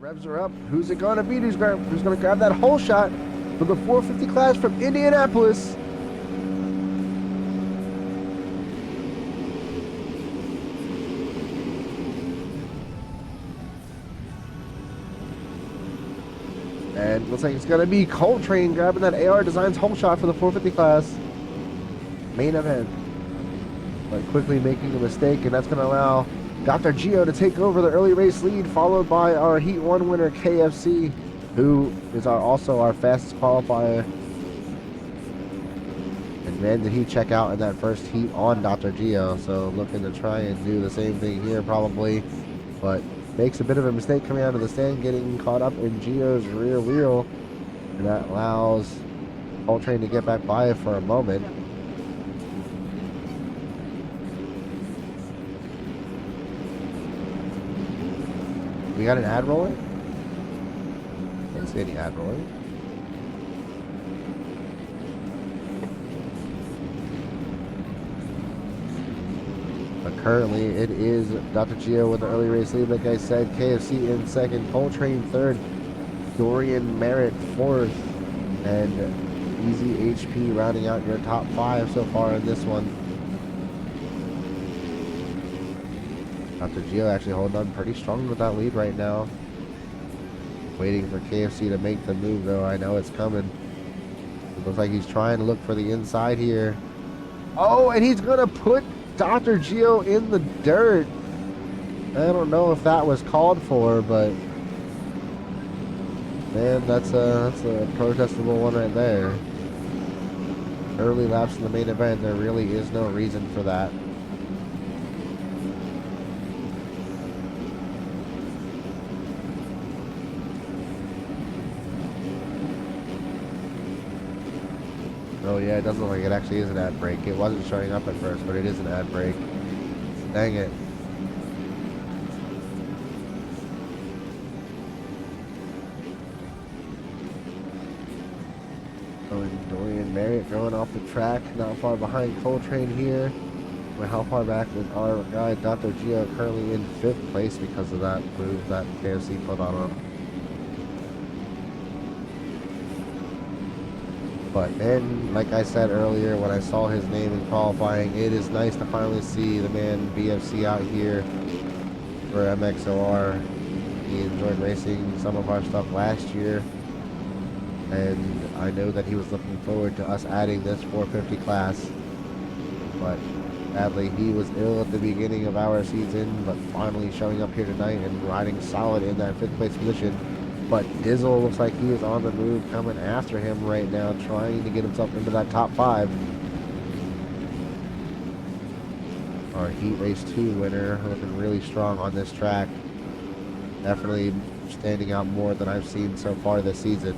Revs are up. Who's it going to be? Who's going to grab that hole shot for the 450 class from Indianapolis? And looks like it's going to be Coltrane grabbing that AR Designs hole shot for the 450 class. Main event. But quickly making a mistake, and that's going to allow Dr. Gio to take over the early race lead, followed by our Heat 1 winner, KFC, who is also our fastest qualifier. And man, did he check out in that first heat on Dr. Gio, so looking to try and do the same thing here probably, but makes a bit of a mistake coming out of the stand, getting caught up in Gio's rear wheel, and that allows Coltrane to get back by for a moment. We got an ad rolling? Can't see any ad rolling. But currently it is Dr. Gio with the early race lead. Like I said, KFC in second, Coltrane third, Dorian Merritt fourth, and Easy HP rounding out your top five so far in this one. Dr. Gio actually holding on pretty strong with that lead right now. Waiting for KFC to make the move though. I know it's coming. It looks like he's trying to look for the inside here. Oh, and he's gonna put Dr. Gio in the dirt. I don't know if that was called for, but man, that's a protestable one right there. Early laps in the main event, there really is no reason for that. Oh yeah, it doesn't look like it actually is an ad break. It wasn't showing up at first, but it is an ad break. Dang it. Dorian Merritt going off the track, not far behind Coltrane here. But how far back is our guy Dr. Gio, currently in 5th place because of that move that KFC put on him. But then, like I said earlier, when I saw his name in qualifying, it is nice to finally see the man BFC out here for MXOR. He enjoyed racing some of our stuff last year, and I know that he was looking forward to us adding this 450 class. But sadly, he was ill at the beginning of our season, but finally showing up here tonight and riding solid in that 5th place position. But Dizzle looks like he is on the move, coming after him right now, trying to get himself into that top 5. Our Heat Race 2 winner, looking really strong on this track. Definitely standing out more than I've seen so far this season.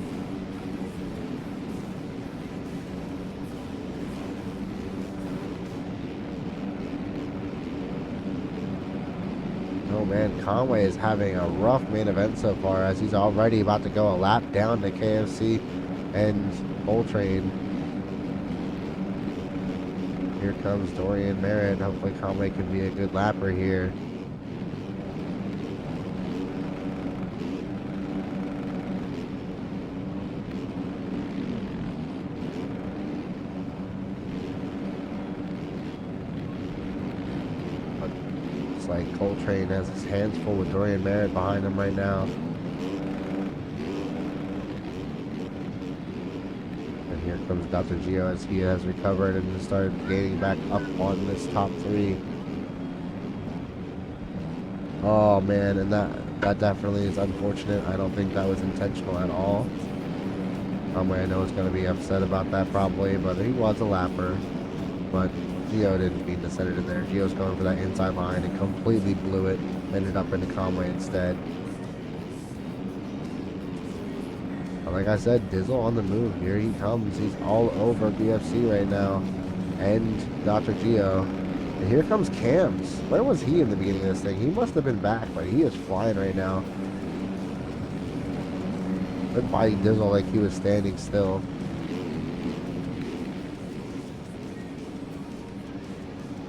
Oh man, Conway is having a rough main event so far, as he's already about to go a lap down to KFC and Coltrane. Here comes Dorian Merritt. Hopefully Conway can be a good lapper here. Like Coltrane has his hands full with Dorian Merritt behind him right now. And here comes Dr. Gio as he has recovered and started gaining back up on this top 3. Oh man, and that definitely is unfortunate. I don't think that was intentional at all. I know is going to be upset about that probably, but he was a lapper. But Gio didn't mean to send it in there. Gio's going for that inside line and completely blew it. Ended up into Conway instead. But like I said, Dizzle on the move. Here he comes. He's all over BFC right now. And Dr. Gio. And here comes Cams. Where was he in the beginning of this thing? He must have been back, but he is flying right now. Been fighting Dizzle like he was standing still.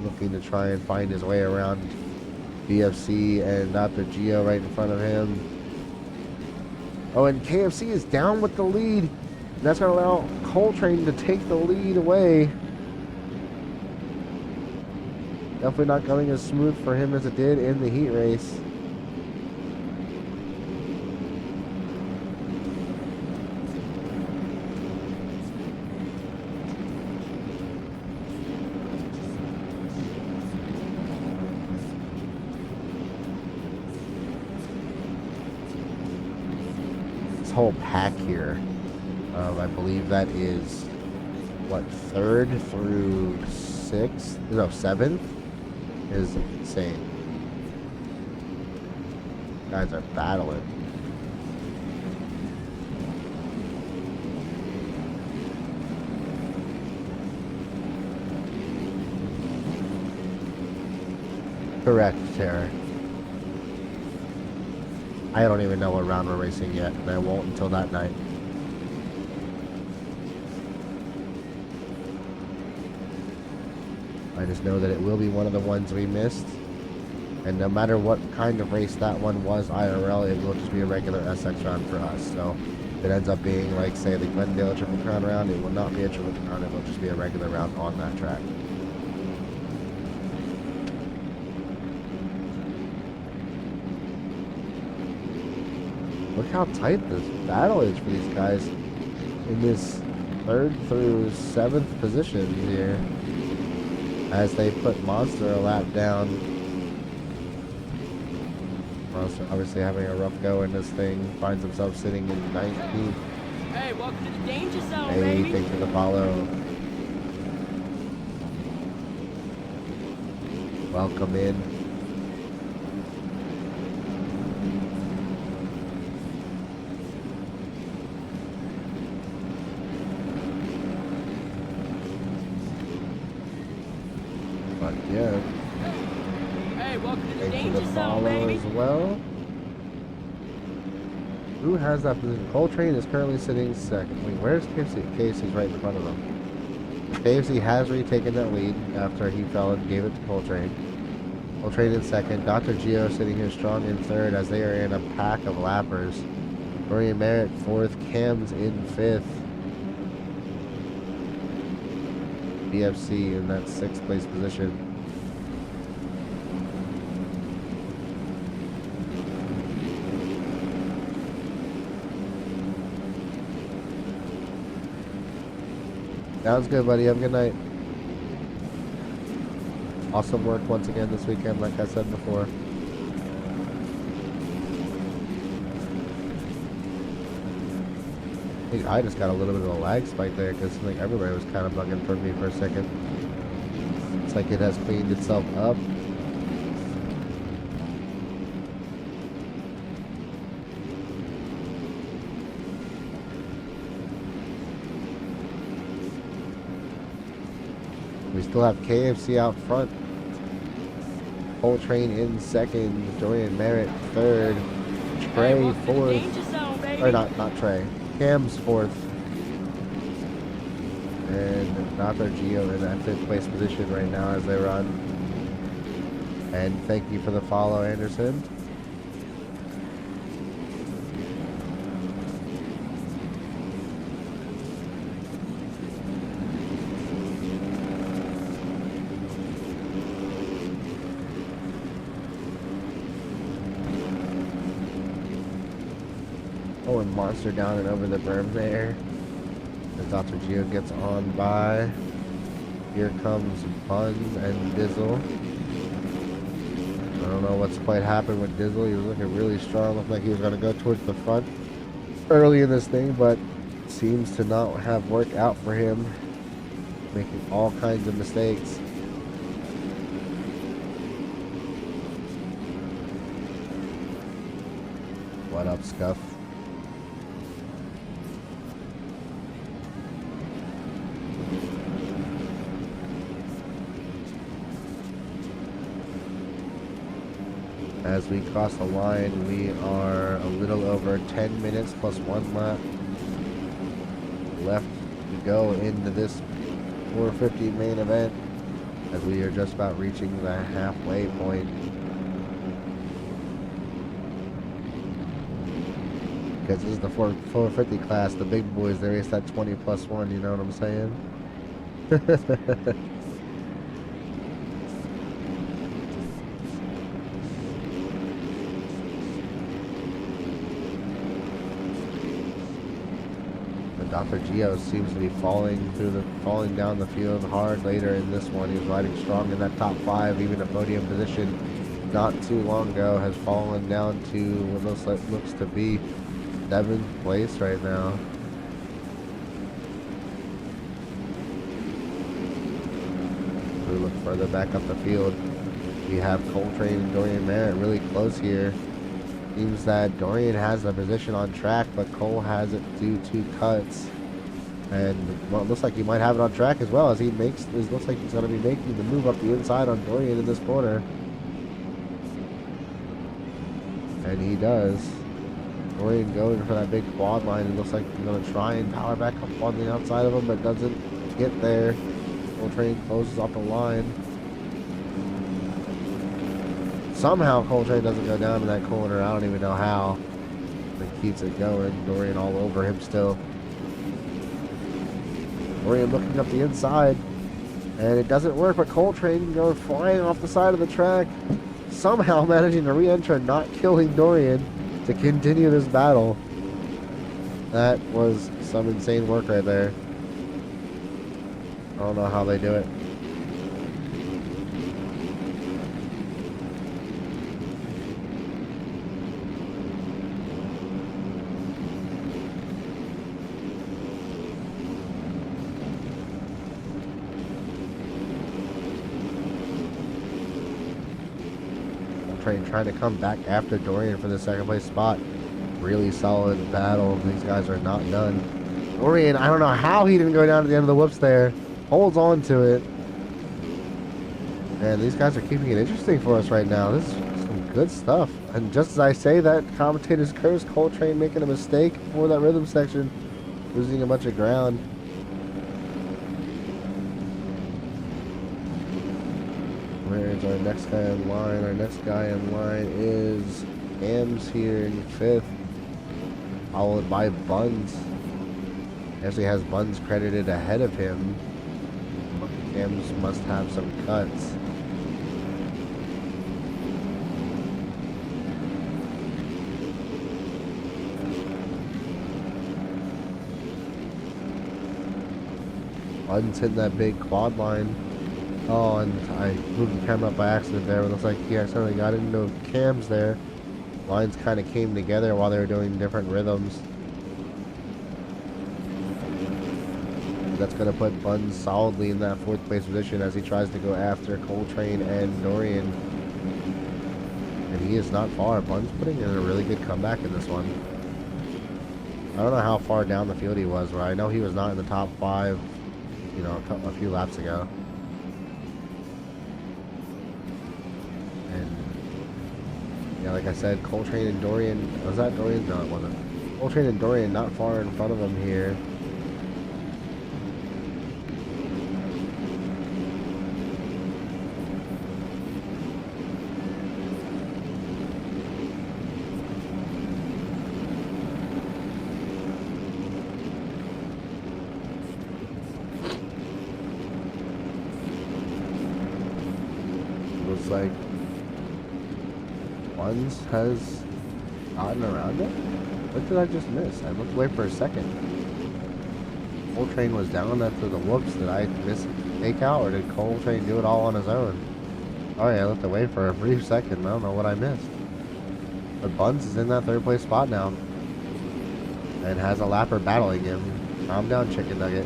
Looking to try and find his way around BFC and Dr. Gio right in front of him. Oh, and KFC is down with the lead. That's going to allow Coltrane to take the lead away. Definitely not going as smooth for him as it did in the heat race. This whole pack here, I believe that is, what, 3rd through 6th? No, 7th? Is insane. Guys are battling. Correct, Tara. I don't even know what round we're racing yet, and I won't until that night. I just know that it will be one of the ones we missed. And no matter what kind of race that one was IRL, it will just be a regular SX round for us. So if it ends up being like, say, the Glendale Triple Crown round, it will not be a Triple Crown. It will just be a regular round on that track. Look how tight this battle is for these guys in this 3rd through 7th position here, as they put Monster a lap down. Monster obviously having a rough go in this thing, finds himself sitting in 19th. Hey, welcome to the danger zone, Hey, baby. thanks for the follow. Welcome in. But yeah. Hey, welcome to the Thanks for danger the zone, follow baby. as well. Who has that position? Coltrane is currently sitting 2nd. Wait, where's KFC? KFC's right in front of them. KFC has retaken that lead after he fell and gave it to Coltrane. Coltrane in 2nd. Dr. Gio sitting here strong in 3rd as they are in a pack of lappers. Dorian Merritt 4th. Cam's in 5th. BFC in that 6th place position. Sounds good, buddy. Have a good night. Awesome work once again this weekend, like I said before. I think I just got a little bit of a lag spike there because like everybody was kind of bugging for me for a second. It's like it has cleaned itself up. We still have KFC out front. Coltrane in 2nd. Dorian Merritt 3rd. Trey 4th. Or not Trey. Cam's 4th. And Dr. Gio in that 5th place position right now as they run. And thank you for the follow, Anderson. Oh, and Monster down and over the berm there. As Dr. Gio gets on by. Here comes Buns and Dizzle. I don't know what's quite happened with Dizzle. He was looking really strong. Looked like he was going to go towards the front early in this thing, but seems to not have worked out for him. Making all kinds of mistakes. What up, Scuff? As we cross the line, we are a little over 10 minutes plus 1 lap left to go into this 450 main event, as we are just about reaching the halfway point. Because this is the 450 class. The big boys, they race that 20+1, you know what I'm saying? Dr. Gio seems to be falling down the field hard later in this one. He was riding strong in that top 5, even a podium position not too long ago. Has fallen down to what looks to be 7th place right now. We look further back up the field. We have Coltrane and Dorian Merritt really close here. Seems that Dorian has the position on track, but Cole has it due to cuts. And well, it looks like he might have it on track as well, as he makes. It looks like he's going to be making the move up the inside on Dorian in this corner. And he does. Dorian going for that big quad line. It looks like he's going to try and power back up on the outside of him, but doesn't get there. Coltrane closes off the line. Somehow Coltrane doesn't go down in that corner. I don't even know how. But keeps it going. Dorian all over him still. Dorian looking up the inside. And it doesn't work, but Coltrane going flying off the side of the track. Somehow managing to re-enter and not killing Dorian to continue this battle. That was some insane work right there. I don't know how they do it. Trying to come back after Dorian for the 2nd place spot. Really solid battle. These guys are not done. Dorian, I don't know how he didn't go down to the end of the whoops there. Holds on to it. And these guys are keeping it interesting for us right now. This is some good stuff. And just as I say that, commentators curse Coltrane making a mistake for that rhythm section. Losing a bunch of ground. Where's our next guy in line? Our next guy in line is Ams here in 5th, followed by Buns. Actually has Buns credited ahead of him. Ams must have some cuts. Buns hitting that big quad line. Oh, and I moved the camera up by accident there. It looks like he accidentally got into cams there. Lines kind of came together while they were doing different rhythms. That's going to put Buns solidly in that 4th place position as he tries to go after Coltrane and Dorian. And he is not far. Buns putting in a really good comeback in this one. I don't know how far down the field he was, but I know he was not in the top 5, you know, a few laps ago. Yeah, like I said, Coltrane and Dorian. Was that Dorian? No, it wasn't. Coltrane and Dorian not far in front of him here. Looks like Buns has gotten around it. What did I just miss? I looked away for a second. Coltrane was down after the whoops. Did I miss takeout, or did Coltrane do it all on his own? Oh yeah, I looked away for a brief second. I don't know what I missed. But Buns is in that 3rd place spot now. And has a lapper battling him. Calm down, chicken nugget.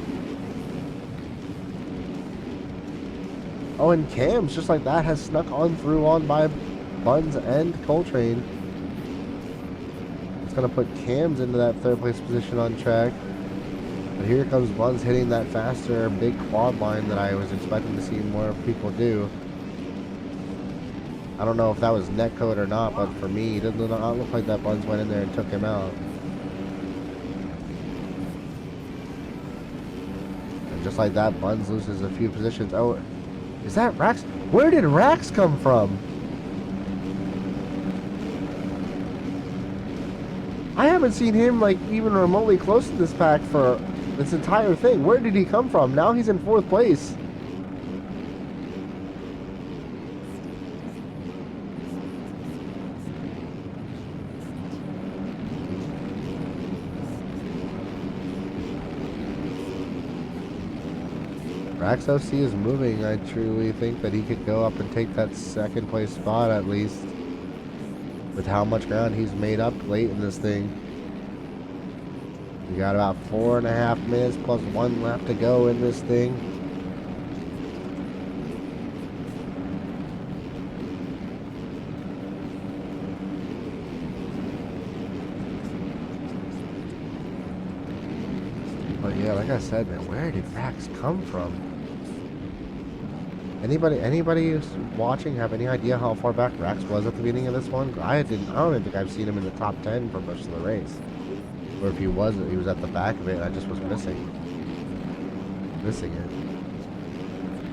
Oh, and Cams, just like that, has snuck on through on by Buns and Coltrane. It's going to put Cams into that 3rd place position on track. But here comes Buns hitting that faster, big quad line that I was expecting to see more people do. I don't know if that was netcode or not, but for me, it did not look like that Buns went in there and took him out. And just like that, Buns loses a few positions. Oh, is that Rax? Where did Rax come from? I haven't seen him like even remotely close to this pack for this entire thing. Where did he come from? Now he's in 4th place. Rax OC is moving. I truly think that he could go up and take that 2nd place spot at least. With how much ground he's made up late in this thing. We got about 4.5 minutes plus 1 lap to go in this thing. But yeah, like I said, man, where did Rax come from? Anybody who's watching have any idea how far back Rax was at the beginning of this one? I don't even think I've seen him in the top 10 for most of the race. Or if he was at the back of it. I just was missing it.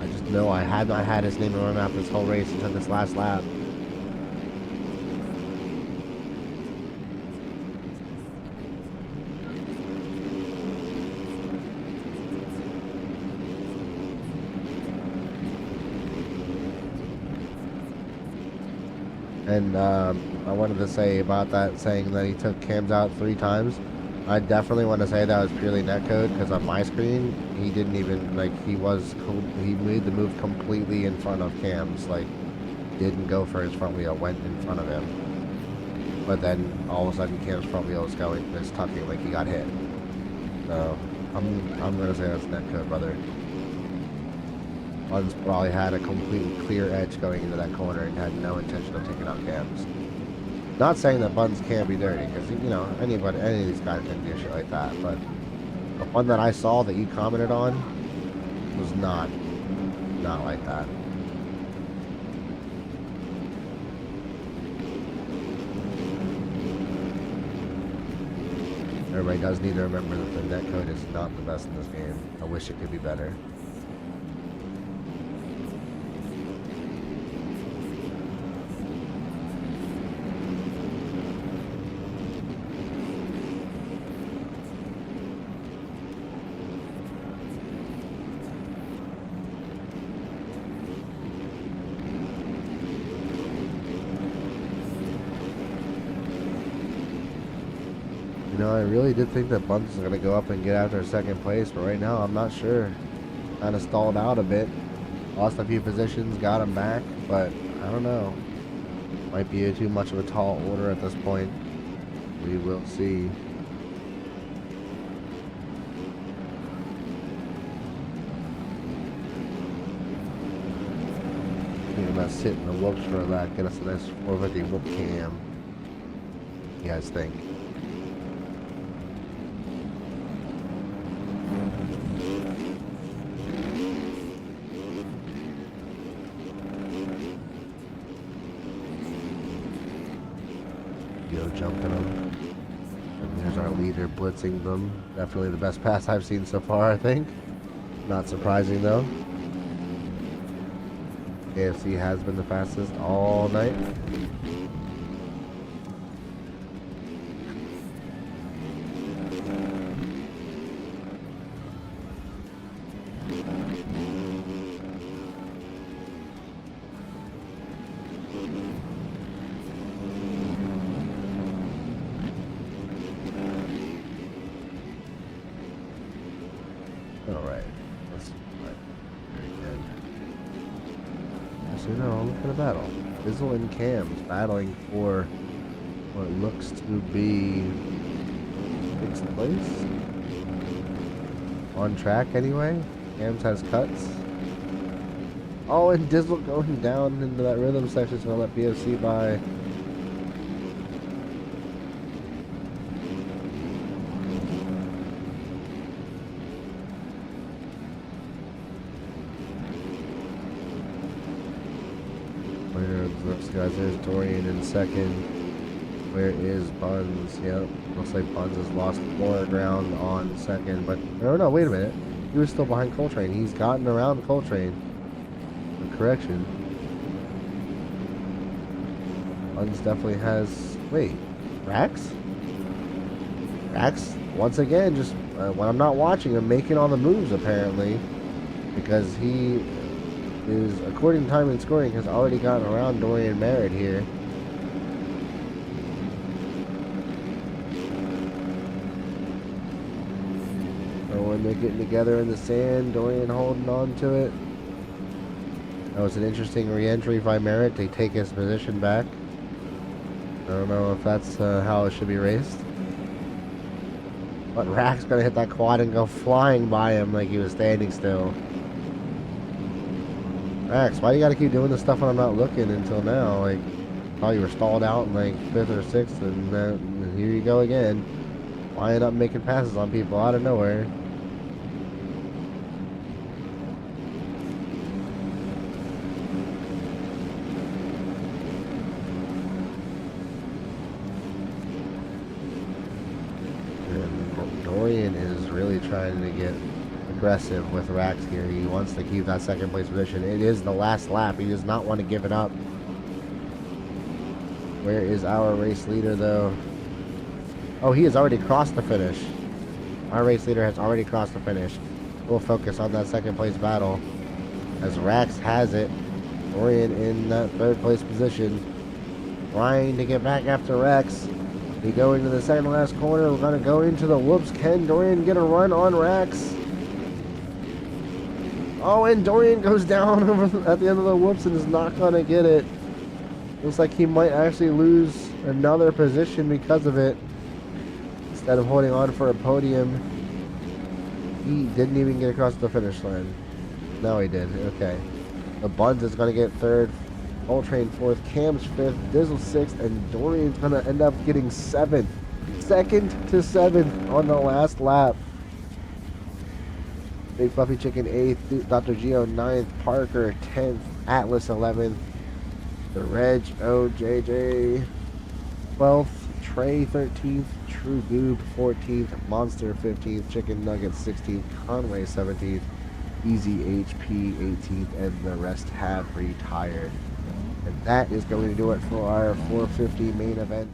I just know I had not had his name on my map this whole race until this last lap. And I wanted to say about that, saying that he took cams out 3 times. I definitely want to say that was purely netcode, because on my screen, he didn't even, like, he made the move completely in front of cams, like, didn't go for his front wheel, went in front of him. But then, all of a sudden, Cam's front wheel is tucking like he got hit. So, I'm going to say that's netcode, brother. Buns probably had a completely clear edge going into that corner and had no intention of taking out cams. Not saying that Buns can't be dirty, because, you know, any of these guys can do shit like that, but the one that I saw that you commented on was not like that. Everybody does need to remember that the netcode is not the best in this game. I wish it could be better. You know, I really did think that Buns was going to go up and get after 2nd place, but right now I'm not sure. Kind of stalled out a bit. Lost a few positions, got him back, but I don't know. Might be too much of a tall order at this point. We will see. I'm going to sit in the whoops for a lap, get us a nice 450 whoop cam. What do you guys think? Jumping them. And there's our leader blitzing them. Definitely the best pass I've seen so far, I think. Not surprising though. AFC has been the fastest all night. Alright, let's very good. So now look at the battle. Fizzle and Cams battling for what looks to be 6th place. On track anyway. Cams has cuts. Oh, and Dizzle going down into that rhythm section, so I'll let BFC by. Guys, there's Dorian in 2nd. Where is Buns? Yep, looks like Buns has lost more ground on 2nd, but no, wait a minute. He was still behind Coltrane. He's gotten around Coltrane. Correction. Buns definitely has. Wait, Rax? Rax, once again, just when I'm not watching him, making all the moves apparently, because he is, according to time and scoring, has already gotten around Dorian Merritt here. When they're getting together in the sand, Dorian holding on to it. That was an interesting re-entry by Merritt to take his position back. I don't know if that's how it should be raced. But Rack's gonna hit that quad and go flying by him like he was standing still. Rax, why do you gotta keep doing this stuff when I'm not looking until now? Like, thought you were stalled out in like 5th or 6th, and here you go again. Flying up making passes on people out of nowhere. Dorian is really trying to get aggressive with Rax here. He wants to keep that second place position. It is the last lap. He does not want to give it up. Where is our race leader though? Oh, he has already crossed the finish. Our race leader has already crossed the finish. We'll focus on that second place battle as Rax has it. Dorian in that 3rd place position, trying to get back after Rax. We go into the second last corner. We're going to go into the whoops. Can Dorian get a run on Rax? Oh, and Dorian goes down at the end of the whoops and is not going to get it. Looks like he might actually lose another position because of it. Instead of holding on for a podium, he didn't even get across the finish line. No, he did. Okay. The Buns is going to get 3rd. Coltrane 4th, Cam's 5th, Dizzle 6th, and Dorian's gonna end up getting 7th. 2nd to 7th on the last lap. Big Fluffy Chicken 8th, Dr. Geo 9th, Parker 10th, Atlas 11th, the Reg OJJ 12th, Trey 13th, True Goob 14th, Monster 15th, Chicken Nugget 16th, Conway 17th, Easy HP 18th, and the rest have retired. And that is going to do it for our 450 main event.